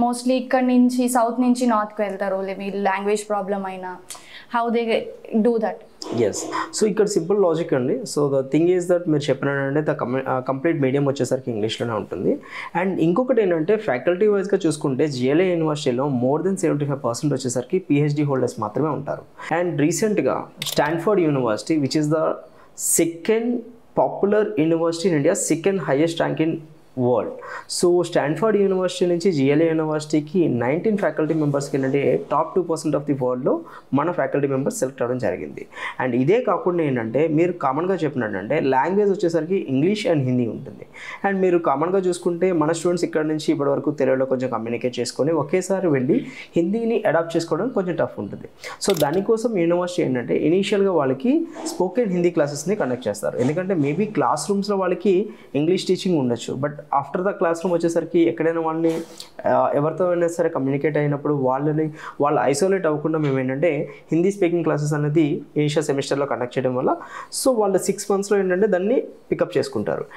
Mostly ఇక్కడ నుంచి south నుంచి నార్త్కి వెళ్తారు వీళ్ళు లాంగ్వేజ్ ప్రాబ్లమ్ అయినా how they do that? Yes, so ఇక్కడ సింపుల్ లాజిక్ అండి. So the thing is that మీరు చెప్పినట్టే ద కంప్లీట్ మీడియం వచ్చేసరికి ఇంగ్లీష్లోనే ఉంటుంది. అండ్ ఇంకొకటి ఏంటంటే ఫ్యాకల్టీ వైజ్గా చూసుకుంటే జిఎల్ఏ యూనివర్సిటీలో మోర్ దెన్ 75% వచ్చేసరికి పిహెచ్డి హోల్డర్స్ మాత్రమే ఉంటారు. అండ్ రీసెంట్గా Stanford university which is the second popular university in India, second highest rank in world. So Stanford university నుంచి జిఎల్ఏ యూనివర్సిటీకి 19 ఫ్యాకల్టీ మెంబర్స్కి ఏంటంటే టాప్ 2% ఆఫ్ ది వరల్డ్లో మన ఫ్యాకల్టీ మెంబర్స్ సెలెక్ట్ అవ్వడం జరిగింది. అండ్ ఇదే కాకుండా ఏంటంటే మీరు కామన్గా చెప్పినట్టంటే లాంగ్వేజ్ వచ్చేసరికి ఇంగ్లీష్ అండ్ హిందీ ఉంటుంది. అండ్ మీరు కామన్గా చూసుకుంటే మన స్టూడెంట్స్ ఇక్కడ నుంచి ఇప్పటివరకు తెలుగులో కొంచెం కమ్యూనికేట్ చేసుకొని ఒకేసారి వెళ్ళి హిందీని అడాప్ట్ చేసుకోవడం కొంచెం టఫ్ ఉంటుంది. సో దానికోసం యూనివర్సిటీ ఏంటంటే ఇనీషియల్గా వాళ్ళకి స్పోకెన్ హిందీ క్లాసెస్ని కండక్ట్ చేస్తారు. ఎందుకంటే మేబీ క్లాస్ రూమ్స్లో వాళ్ళకి ఇంగ్లీష్ టీచింగ్ ఉండొచ్చు, but after the class room వచ్చేసరికి ఎక్కడైనా వాళ్ళని ఎవరితో అయినా సరే కమ్యూనికేట్ అయినప్పుడు వాళ్ళు ఐసోలేట్ అవ్వకుండా మేము ఏంటంటే హిందీ స్పీకింగ్ క్లాసెస్ అనేది ఇనిషియల్ సెమిస్టర్లో కండక్ట్ చేయడం వల్ల సో వాళ్ళు 6 monthsలో ఏంటంటే దాన్ని పికప్ చేసుకుంటారు.